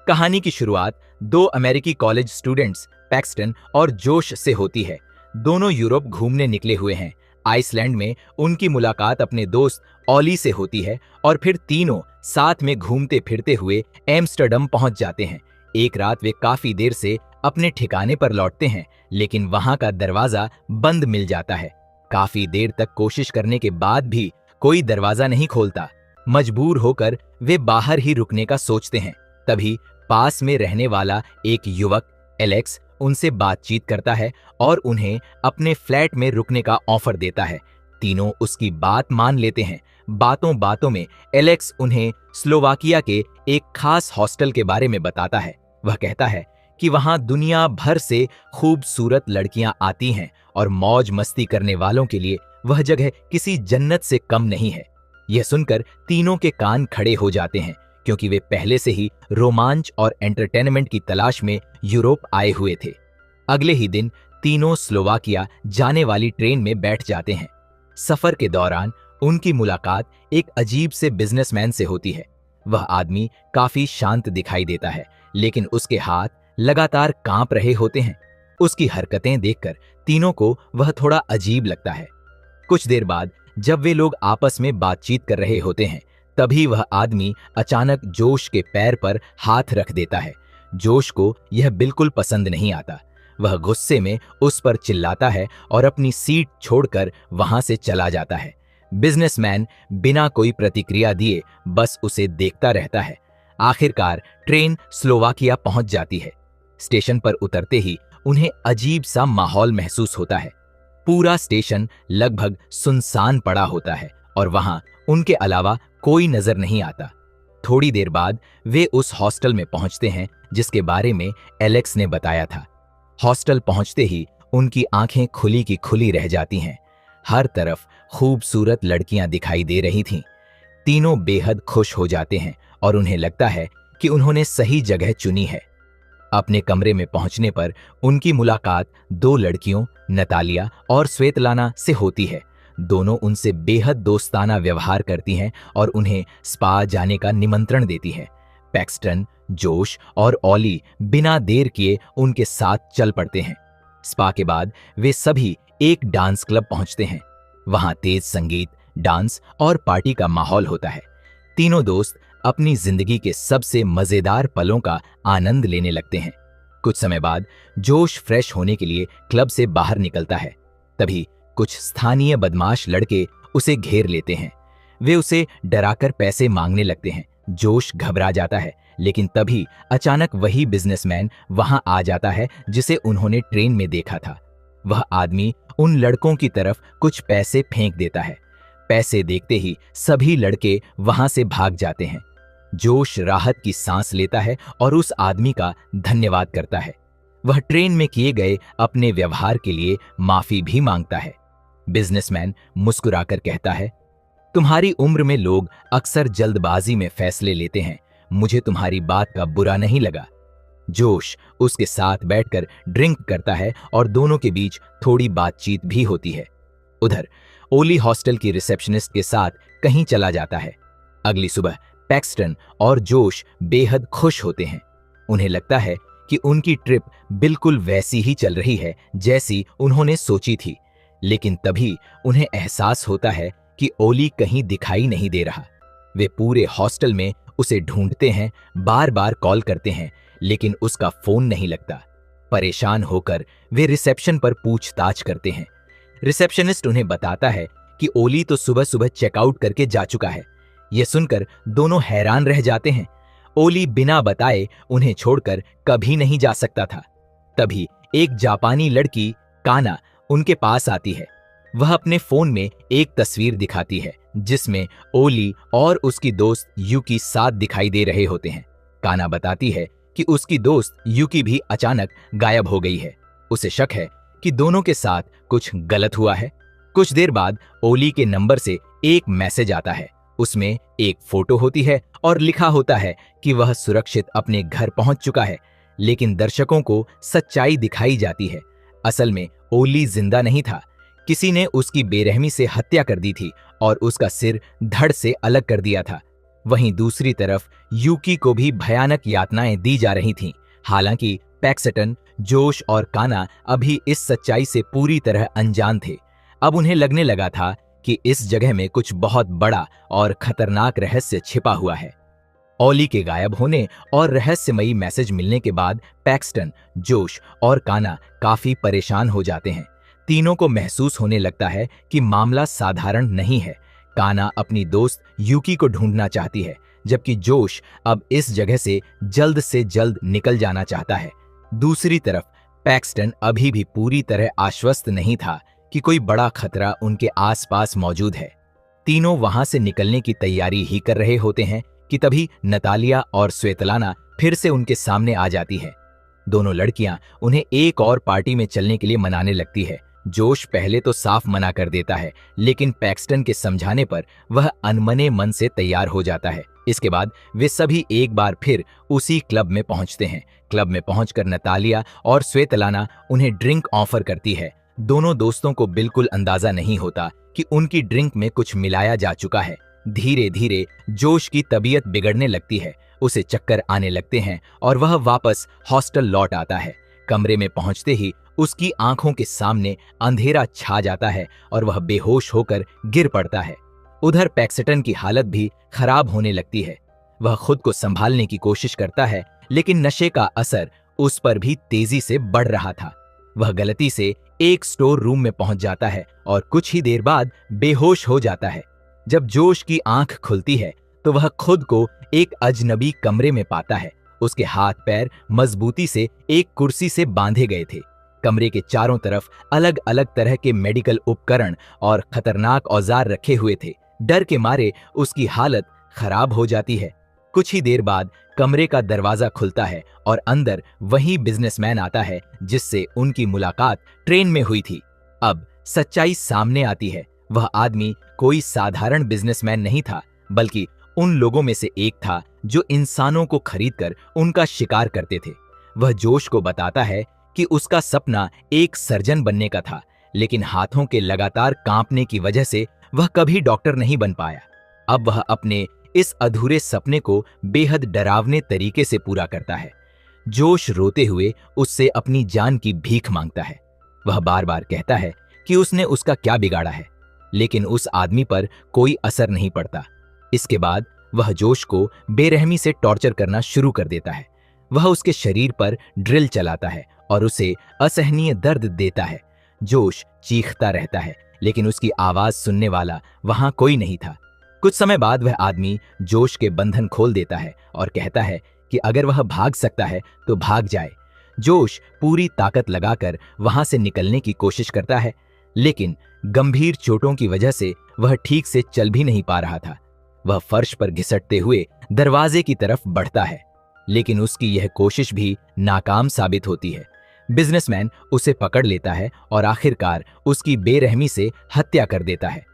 कहानी की शुरुआत दो अमेरिकी कॉलेज स्टूडेंट्स पैक्सटन और जोश से होती है। दोनों यूरोप घूमने निकले हुए हैं। आइसलैंड में उनकी मुलाकात अपने दोस्त ऑली से होती है और फिर तीनों साथ में घूमते फिरते हुए एम्स्टर्डम पहुंच जाते हैं। एक रात वे काफी देर से अपने ठिकाने पर लौटते हैं, लेकिन वहां का दरवाजा बंद मिल जाता है। काफी देर तक कोशिश करने के बाद भी कोई दरवाजा नहीं खोलता। मजबूर होकर वे बाहर ही रुकने का सोचते हैं। तभी पास में रहने वाला एक युवक एलेक्स उनसे बातचीत करता है और उन्हें अपने फ्लैट में रुकने का ऑफर देता है। तीनों उसकी बात मान लेते हैं। बातों बातों में एलेक्स उन्हें स्लोवाकिया के एक खास हॉस्टल के बारे में बताता है। वह कहता है कि वहां दुनिया भर से खूबसूरत लड़कियां आती हैं और मौज मस्ती करने वालों के लिए वह जगह किसी जन्नत से कम नहीं है। यह सुनकर तीनों के कान खड़े हो जाते हैं, क्योंकि वे पहले से ही रोमांच और एंटरटेनमेंट की तलाश में यूरोप आए हुए थे। अगले ही दिन तीनों स्लोवाकिया जाने वाली ट्रेन में बैठ जाते हैं। सफर के दौरान उनकी मुलाकात एक अजीब से बिजनेसमैन से होती है। वह आदमी काफी शांत दिखाई देता है, लेकिन उसके हाथ लगातार कांप रहे होते हैं। उसकी हरकतें देखकर तीनों को वह थोड़ा अजीब लगता है। कुछ देर बाद जब वे लोग आपस में बातचीत कर रहे होते हैं, तभी वह आदमी अचानक जोश के पैर पर हाथ रख देता है। जोश को यह बिल्कुल पसंद नहीं आता। वह गुस्से में उस पर चिल्लाता है और अपनी सीट छोड़कर वहां से चला जाता है। बिजनेसमैन बिना कोई प्रतिक्रिया दिए बस उसे देखता रहता है। आखिरकार ट्रेन स्लोवाकिया पहुंच जाती है। स्टेशन पर उतरते ही उन्हें अजीब सा माहौल महसूस होता है। पूरा स्टेशन लगभग सुनसान पड़ा होता है और वहां उनके अलावा कोई नजर नहीं आता। थोड़ी देर बाद वे उस हॉस्टल में पहुंचते हैं जिसके बारे में एलेक्स ने बताया था। हॉस्टल पहुंचते ही उनकी आंखें खुली की खुली रह जाती हैं। हर तरफ खूबसूरत लड़कियां दिखाई दे रही थीं। तीनों बेहद खुश हो जाते हैं और उन्हें लगता है कि उन्होंने सही जगह चुनी है। अपने कमरे में पहुंचने पर उनकी मुलाकात दो लड़कियों नतालिया और स्वेतलाना से होती है। दोनों उनसे बेहद दोस्ताना व्यवहार करती हैं और उन्हें स्पा जाने का निमंत्रण देती हैं। पैक्सटन, जोश और ऑली बिना देर किए उनके साथ चल पड़ते हैं। स्पा के बाद वे सभी एक डांस क्लब पहुंचते हैं। वहां तेज संगीत, डांस और पार्टी का माहौल होता है। तीनों दोस्त अपनी जिंदगी के सबसे मजेदार पलों का आनंद लेने लगते हैं। कुछ समय बाद जोश फ्रेश होने के लिए क्लब से बाहर निकलता है। तभी कुछ स्थानीय बदमाश लड़के उसे घेर लेते हैं। वे उसे डराकर पैसे मांगने लगते हैं। जोश घबरा जाता है, लेकिन तभी अचानक वही बिजनेसमैन वहां आ जाता है जिसे उन्होंने ट्रेन में देखा था। वह आदमी उन लड़कों की तरफ कुछ पैसे फेंक देता है। पैसे देखते ही सभी लड़के वहां से भाग जाते हैं। जोश राहत की सांस लेता है और उस आदमी का धन्यवाद करता है। वह ट्रेन में किए गए अपने व्यवहार के लिए माफी भी मांगता है। बिजनेसमैन मुस्कुराकर कहता है, तुम्हारी उम्र में लोग अक्सर जल्दबाजी में फैसले लेते हैं। मुझे तुम्हारी बात का बुरा नहीं लगा। जोश उसके साथ बैठकर ड्रिंक करता है और दोनों के बीच थोड़ी बातचीत भी होती है। उधर ओली हॉस्टल की रिसेप्शनिस्ट के साथ कहीं चला जाता है। अगली सुबह पैक्सटन और जोश बेहद खुश होते हैं। उन्हें लगता है कि उनकी ट्रिप बिल्कुल वैसी ही चल रही है जैसी उन्होंने सोची थी। लेकिन तभी उन्हें एहसास होता है कि ओली कहीं दिखाई नहीं दे रहा। वे पूरे हॉस्टल में उसे ढूंढते हैं, बार बार कॉल करते हैं, लेकिन उसका फोन नहीं लगता। परेशान होकर वे रिसेप्शन पर पूछताछ करते हैं। रिसेप्शनिस्ट उन्हें बताता है कि ओली तो सुबह सुबह चेकआउट करके जा चुका है। यह सुनकर दोनों हैरान रह जाते हैं। ओली बिना बताए उन्हें छोड़कर कभी नहीं जा सकता था। तभी एक जापानी लड़की काना उनके पास आती है। वह अपने फोन में एक तस्वीर दिखाती है जिसमें ओली और उसकी दोस्त यूकी साथ दिखाई दे रहे होते हैं। काना बताती है कि उसकी दोस्त यूकी भी अचानक गायब हो गई है। उसे शक है कि दोनों के साथ कुछ गलत हुआ है। कुछ देर बाद ओली के नंबर से एक मैसेज आता है। उसमें एक फोटो होती है और लिखा होता है कि वह सुरक्षित अपने घर पहुंच चुका है। लेकिन दर्शकों को सच्चाई दिखाई जाती है। असल में ओली जिंदा नहीं था। किसी ने उसकी बेरहमी से हत्या कर दी थी और उसका सिर धड़ से अलग कर दिया था। वहीं दूसरी तरफ यूकी को भी भयानक यातनाएं दी जा रही थीं। हालांकि पैक्सटन, जोश और काना अभी इस सच्चाई से पूरी तरह अनजान थे। अब उन्हें लगने लगा था कि इस जगह में कुछ बहुत बड़ा और खतरनाक रहस्य छिपा हुआ है। ऑली के गायब होने और रहस्यमयी मैसेज मिलने के बाद पैक्सटन, जोश और काना काफी परेशान हो जाते हैं। तीनों को महसूस होने लगता है कि मामला साधारण नहीं है। काना अपनी दोस्त यूकी को ढूंढना चाहती है, जबकि जोश अब इस जगह से जल्द निकल जाना चाहता है। दूसरी तरफ पैक्सटन अभी भी पूरी तरह आश्वस्त नहीं था कि कोई बड़ा खतरा उनके आसपास मौजूद है। तीनों वहां से निकलने की तैयारी ही कर रहे होते हैं कि तभी नतालिया और स्वेतलाना फिर से उनके सामने आ जाती है। दोनों लड़कियां उन्हें एक और पार्टी में चलने के लिए मनाने लगती है। जोश पहले तो साफ मना कर देता है, लेकिन पैक्सटन के समझाने पर वह अनमने मन से तैयार हो जाता है। इसके बाद वे सभी एक बार फिर उसी क्लब में पहुंचते हैं। क्लब में पहुंचकर नतालिया और स्वेतलाना उन्हें ड्रिंक ऑफर करती है। दोनों दोस्तों को बिल्कुल अंदाजा नहीं होता कि उनकी ड्रिंक में कुछ मिलाया जा चुका है। धीरे धीरे जोश की तबीयत बिगड़ने लगती है, उसे चक्कर आने लगते हैं और वह वापस हॉस्टल लौट आता है। कमरे में पहुंचते ही उसकी आंखों के सामने अंधेरा छा जाता है और वह बेहोश होकर गिर पड़ता है। उधर पैक्सटन की हालत भी खराब होने लगती है। वह खुद को संभालने की कोशिश करता है, लेकिन नशे का असर उस पर भी तेजी से बढ़ रहा था। वह गलती से एक स्टोर रूम में पहुंच जाता है और कुछ ही देर बाद बेहोश हो जाता है। जब जोश की आंख खुलती है तो वह खुद को एक अजनबी कमरे में पाता है। उसके हाथ पैर मजबूती से एक कुर्सी से बांधे गए थे। कमरे के चारों तरफ अलग अलग तरह के मेडिकल उपकरण और खतरनाक औजार रखे हुए थे। डर के मारे उसकी हालत खराब हो जाती है। कुछ ही देर बाद कमरे का दरवाजा खुलता है और अंदर वही बिजनेसमैन आता है जिससे उनकी मुलाकात ट्रेन में हुई थी। अब सच्चाई सामने आती है। वह आदमी कोई साधारण बिजनेसमैन नहीं था, बल्कि उन लोगों में से एक था जो इंसानों को खरीदकर उनका शिकार करते थे। वह जोश को बताता है कि उसका सपना एक सर्जन बनने का था, लेकिन हाथों के लगातार कांपने की वजह से वह कभी डॉक्टर नहीं बन पाया। अब वह अपने इस अधूरे सपने को बेहद डरावने तरीके से पूरा करता है। जोश रोते हुए उससे अपनी जान की भीख मांगता है। वह बार बार कहता है कि उसने उसका क्या बिगाड़ा है, लेकिन उस आदमी पर कोई असर नहीं पड़ता। इसके बाद वह जोश को बेरहमी से टॉर्चर करना शुरू कर देता है। वह उसके शरीर पर ड्रिल चलाता है और उसे असहनीय दर्द देता है। जोश चीखता रहता है, लेकिन उसकी आवाज सुनने वाला वहां कोई नहीं था। कुछ समय बाद वह आदमी जोश के बंधन खोल देता है और कहता है कि अगर वह भाग सकता है तो भाग जाए। जोश पूरी ताकत लगाकर वहां से निकलने की कोशिश करता है, लेकिन गंभीर चोटों की वजह से वह ठीक से चल भी नहीं पा रहा था। वह फर्श पर घिसटते हुए दरवाजे की तरफ बढ़ता है, लेकिन उसकी यह कोशिश भी नाकाम साबित होती है। बिजनेसमैन उसे पकड़ लेता है और आखिरकार उसकी बेरहमी से हत्या कर देता है।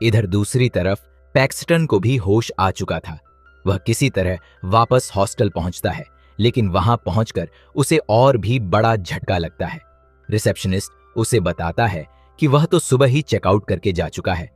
इधर दूसरी तरफ पैक्सटन को भी होश आ चुका था। वह किसी तरह वापस हॉस्टल पहुंचता है, लेकिन वहां पहुंचकर उसे और भी बड़ा झटका लगता है। रिसेप्शनिस्ट उसे बताता है कि वह तो सुबह ही चेकआउट करके जा चुका है।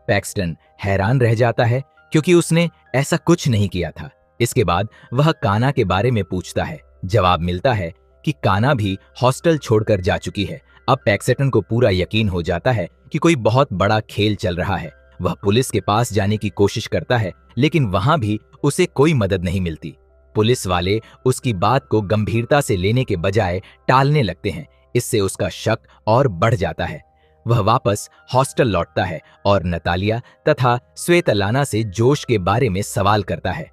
पैक्सटन हैरान रह जाता है क्योंकि उसने ऐसा कुछ नहीं किया था। इसके बाद वह काना के बारे में पूछता है। जवाब मिलता है कि काना भी हॉस्टल छोड़कर जा चुकी है। अब पैक्सटन को पूरा यकीन हो जाता है कि कोई बहुत बड़ा खेल चल रहा है। वह पुलिस के पास जाने की कोशिश करता है, लेकिन वहां भी उसे कोई मदद नहीं मिलती। पुलिस वाले उसकी बात को गंभीरता से लेने के बजाय टालने लगते हैं। इससे उसका शक और बढ़ जाता है। वह वापस हॉस्टल लौटता है और नतालिया तथा स्वेतलाना से जोश के बारे में सवाल करता है।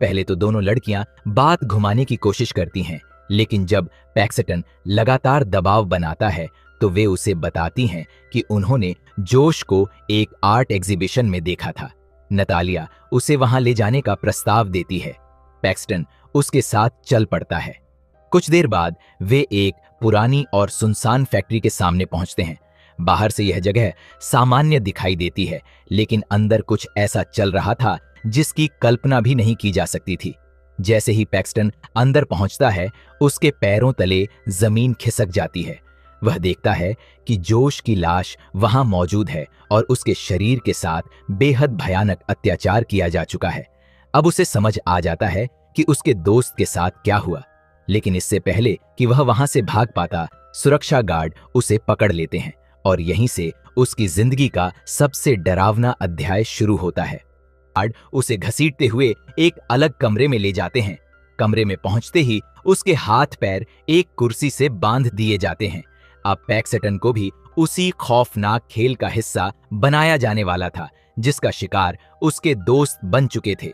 पहले तो दोनों लड़कियां बात घुमाने की कोशिश करती हैं, लेकिन जब पैक्सटन लगातार दबाव बनाता है तो वे उसे बताती हैं कि उन्होंने जोश को एक आर्ट एग्जीबिशन में देखा था। नतालिया उसे वहां ले जाने का प्रस्ताव देती है। पैक्सटन उसके साथ चल पड़ता है। कुछ देर बाद वे एक पुरानी और सुनसान फैक्ट्री के सामने पहुंचते हैं। बाहर से यह जगह सामान्य दिखाई देती है, लेकिन अंदर कुछ ऐसा चल रहा था जिसकी कल्पना भी नहीं की जा सकती थी। जैसे ही पैक्सटन अंदर पहुंचता है, उसके पैरों तले जमीन खिसक जाती है। वह देखता है कि जोश की लाश वहां मौजूद है और उसके शरीर के साथ बेहद भयानक अत्याचार किया जा चुका है। अब उसे समझ आ जाता है कि उसके दोस्त के साथ क्या हुआ, लेकिन इससे पहले कि वह वहां से भाग पाता, सुरक्षा गार्ड उसे पकड़ लेते हैं और यहीं से उसकी जिंदगी का सबसे डरावना अध्याय शुरू होता है। गार्ड उसे घसीटते हुए एक अलग कमरे में ले जाते हैं। कमरे में पहुंचते ही उसके हाथ पैर एक कुर्सी से बांध दिए जाते हैं। अब पैक्सटन को भी उसी खौफनाक खेल का हिस्सा बनाया जाने वाला था जिसका शिकार उसके दोस्त बन चुके थे।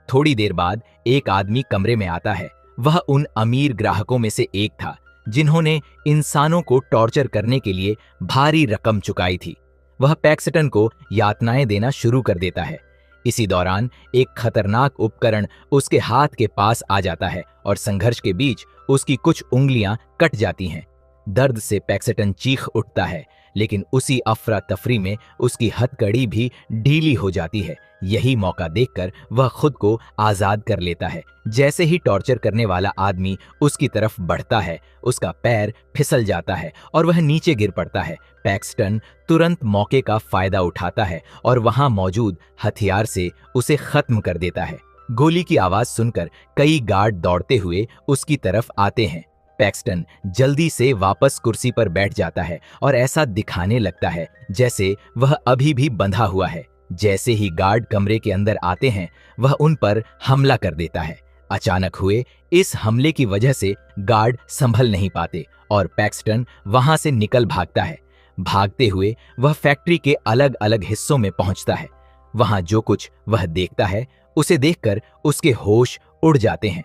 थोड़ी देर बाद एक आदमी कमरे में आता है। वह उन अमीर ग्राहकों में से एक था जिन्होंने इंसानों को टॉर्चर करने के लिए भारी रकम चुकाई थी। वह पैक्सटन को यातनाएं देना शुरू कर देता है। इसी दौरान एक खतरनाक उपकरण उसके हाथ के पास आ जाता है और संघर्ष के बीच उसकी कुछ उंगलियां कट जाती हैं। दर्द से पैक्सटन चीख उठता है, लेकिन उसी अफरा तफरी में उसकी हथकड़ी भी ढीली हो जाती है। यही मौका देखकर वह खुद को आजाद कर लेता है। जैसे ही टॉर्चर करने वाला आदमी उसकी तरफ बढ़ता है, उसका पैर फिसल जाता है और वह नीचे गिर पड़ता है। पैक्सटन तुरंत मौके का फायदा उठाता है और वहां मौजूद हथियार से उसे खत्म कर देता है। गोली की आवाज सुनकर कई गार्ड दौड़ते हुए उसकी तरफ आते हैं। पैक्सटन जल्दी से वापस कुर्सी पर बैठ जाता है और ऐसा दिखाने लगता है जैसे वह अभी भी बंधा हुआ है। जैसे ही गार्ड कमरे के अंदर आते हैं, वह उन पर हमला कर देता है। अचानक हुए इस हमले की वजह से गार्ड संभल नहीं पाते और पैक्सटन वहां से निकल भागता है। भागते हुए वह फैक्ट्री के अलग अलग हिस्सों में पहुंचता है। वहां जो कुछ वह देखता है, उसे देखकर उसके होश उड़ जाते हैं।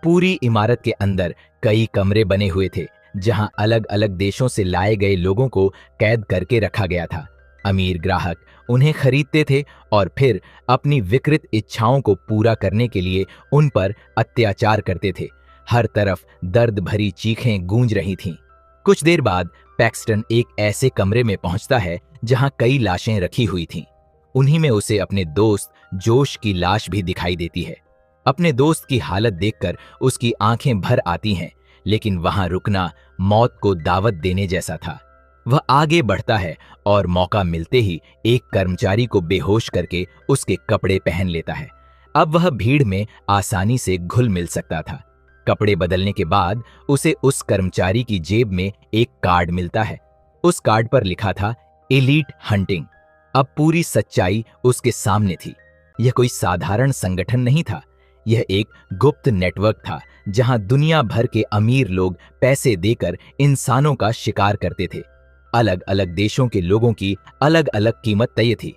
पूरी इमारत के अंदर कई कमरे बने हुए थे जहां अलग अलग देशों से लाए गए लोगों को कैद करके रखा गया था। अमीर ग्राहक उन्हें खरीदते थे और फिर अपनी विकृत इच्छाओं को पूरा करने के लिए उन पर अत्याचार करते थे। हर तरफ दर्द भरी चीखें गूंज रही थीं। कुछ देर बाद पैक्सटन एक ऐसे कमरे में पहुंचता है जहां कई लाशें रखी हुई थीं। उन्हीं में उसे अपने दोस्त जोश की लाश भी दिखाई देती है। अपने दोस्त की हालत देखकर उसकी आंखें भर आती हैं, लेकिन वहां रुकना मौत को दावत देने जैसा था। वह आगे बढ़ता है और मौका मिलते ही एक कर्मचारी को बेहोश करके उसके कपड़े पहन लेता है। अब वह भीड़ में आसानी से घुल मिल सकता था। कपड़े बदलने के बाद उसे उस कर्मचारी की जेब में एक कार्ड मिलता है। उस कार्ड पर लिखा था एलीट हंटिंग। अब पूरी सच्चाई उसके सामने थी। यह कोई साधारण संगठन नहीं था। यह एक गुप्त नेटवर्क था जहां दुनिया भर के अमीर लोग पैसे देकर इंसानों का शिकार करते थे। अलग अलग देशों के लोगों की अलग अलग कीमत तय थी।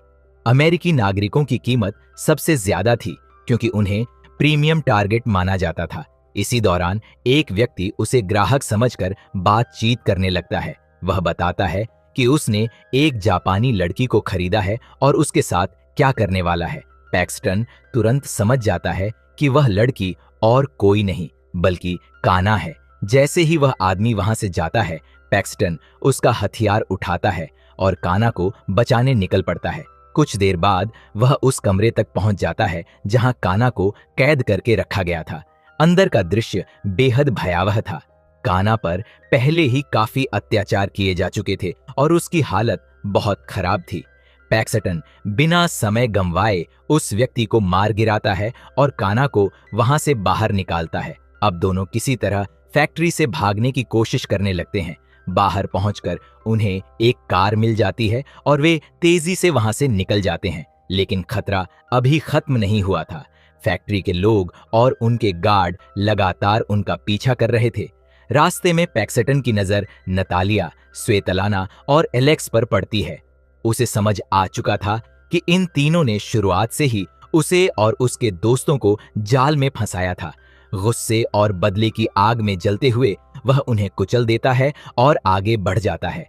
अमेरिकी नागरिकों की कीमत सबसे ज्यादा थी क्योंकि उन्हें प्रीमियम टारगेट माना जाता था। इसी दौरान एक व्यक्ति उसे ग्राहक समझकर बातचीत करने लगता है। वह बताता है कि उसने एक जापानी लड़की को खरीदा है और उसके साथ क्या करने वाला है। पैक्सटन तुरंत समझ जाता है कि वह लड़की और कोई नहीं बल्कि काना है। जैसे ही वह आदमी वहां से जाता है, पैक्सटन उसका हथियार उठाता है और काना को बचाने निकल पड़ता है। कुछ देर बाद वह उस कमरे तक पहुंच जाता है जहां काना को कैद करके रखा गया था। अंदर का दृश्य बेहद भयावह था। काना पर पहले ही काफी अत्याचार किए जा चुके थे और उसकी हालत बहुत खराब थी। पैक्सटन बिना समय गंवाए उस व्यक्ति को मार गिराता है और काना को वहां से बाहर निकालता है। अब दोनों किसी तरह फैक्ट्री से भागने की कोशिश करने लगते हैं। बाहर पहुंचकर उन्हें एक कार मिल जाती है और वे तेजी से वहां से निकल जाते हैं, लेकिन खतरा अभी खत्म नहीं हुआ था। फैक्ट्री के लोग और उनके गार्ड लगातार उनका पीछा कर रहे थे। रास्ते में पैक्सटन की नजर नतालिया, स्वेतलाना और एलेक्स पर पड़ती है। उसे समझ आ चुका था कि इन तीनों ने शुरुआत से ही उसे और उसके दोस्तों को जाल में फंसाया था। गुस्से और बदले की आग में जलते हुए वह उन्हें कुचल देता है और आगे बढ़ जाता है।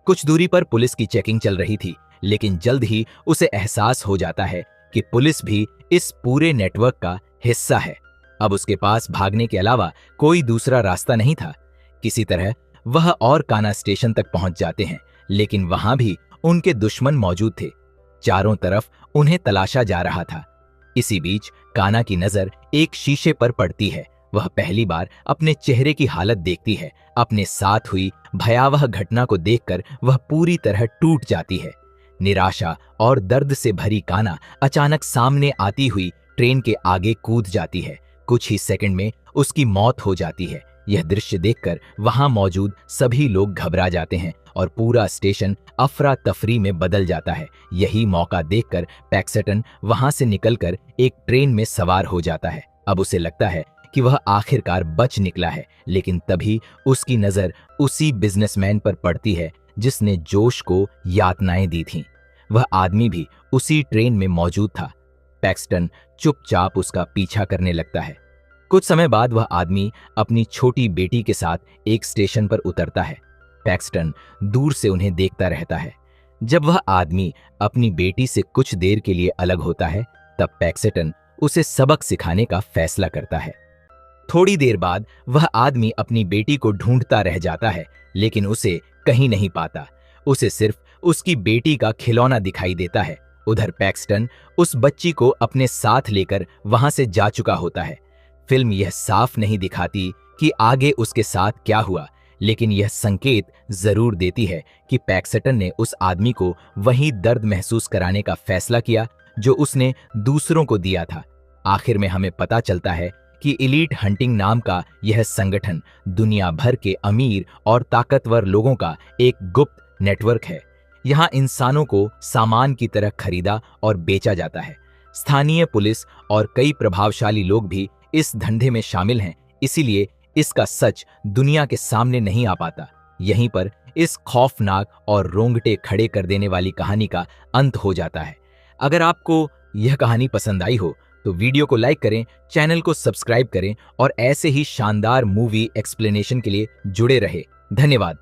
कुछ दूरी पर पुलिस की चेकिंग चल रही थी, लेकिन जल्द ही उसे एहसास हो जाता है कि पुलिस भी इस पूरे नेटवर्क का हिस्सा है। अब उसके पास भागने के अलावा कोई दूसरा रास्ता नहीं था। किसी तरह वह और काना स्टेशन तक पहुंच जाते हैं, लेकिन वहां भी उनके दुश्मन मौजूद थे। चारों तरफ उन्हें तलाशा जा रहा था। इसी बीच काना की नजर एक शीशे पर पड़ती है। वह पहली बार अपने चेहरे की हालत देखती है। अपने साथ हुई भयावह घटना को देखकर वह पूरी तरह टूट जाती है। निराशा और दर्द से भरी काना अचानक सामने आती हुई ट्रेन के आगे कूद जाती है। कुछ ही सेकंड में उसकी मौत हो जाती है। यह दृश्य देखकर वहां मौजूद सभी लोग घबरा जाते हैं और पूरा स्टेशन अफरा तफरी में बदल जाता है। यही मौका देखकर पैक्सटन वहां से निकलकर एक ट्रेन में सवार हो जाता है। अब उसे लगता है कि वह आखिरकार बच निकला है, लेकिन तभी उसकी नजर उसी बिजनेसमैन पर पड़ती है जिसने जोश को यातनाएं दी थीं। वह आदमी भी उसी ट्रेन में मौजूद था। पैक्सटन चुपचाप उसका पीछा करने लगता है। कुछ समय बाद वह आदमी अपनी छोटी बेटी के साथ एक स्टेशन पर उतरता है। पैक्सटन दूर से उन्हें देखता रहता है। जब वह आदमी अपनी बेटी से कुछ देर के लिए अलग होता है, तब पैक्सटन उसे सबक सिखाने का फैसला करता है। थोड़ी देर बाद वह आदमी अपनी बेटी को ढूंढता रह जाता है, लेकिन उसे कहीं नहीं पाता। उसे सिर्फ उसकी बेटी का खिलौना दिखाई देता है। उधर पैक्सटन उस बच्ची को अपने साथ लेकर वहां से जा चुका होता है। फिल्म यह साफ नहीं दिखाती कि आगे उसके साथ क्या हुआ, लेकिन यह संकेत जरूर देती है कि पैक्सटन ने उस आदमी को वही दर्द महसूस कराने का फैसला किया जो उसने दूसरों को दिया था। आखिर में हमें पता चलता है कि एलीट हंटिंग नाम का यह संगठन दुनिया भर के अमीर और ताकतवर लोगों का एक गुप्त नेटवर्क है। यहाँ इंसानों को सामान की तरह खरीदा और बेचा जाता है। स्थानीय पुलिस और कई प्रभावशाली लोग भी इस धंधे में शामिल हैं, इसीलिए इसका सच दुनिया के सामने नहीं आ पाता। यहीं पर इस खौफनाक और रोंगटे खड़े कर देने वाली कहानी का अंत हो जाता है। अगर आपको यह कहानी पसंद आई हो तो वीडियो को लाइक करें, चैनल को सब्सक्राइब करें और ऐसे ही शानदार मूवी एक्सप्लेनेशन के लिए जुड़े रहे। धन्यवाद।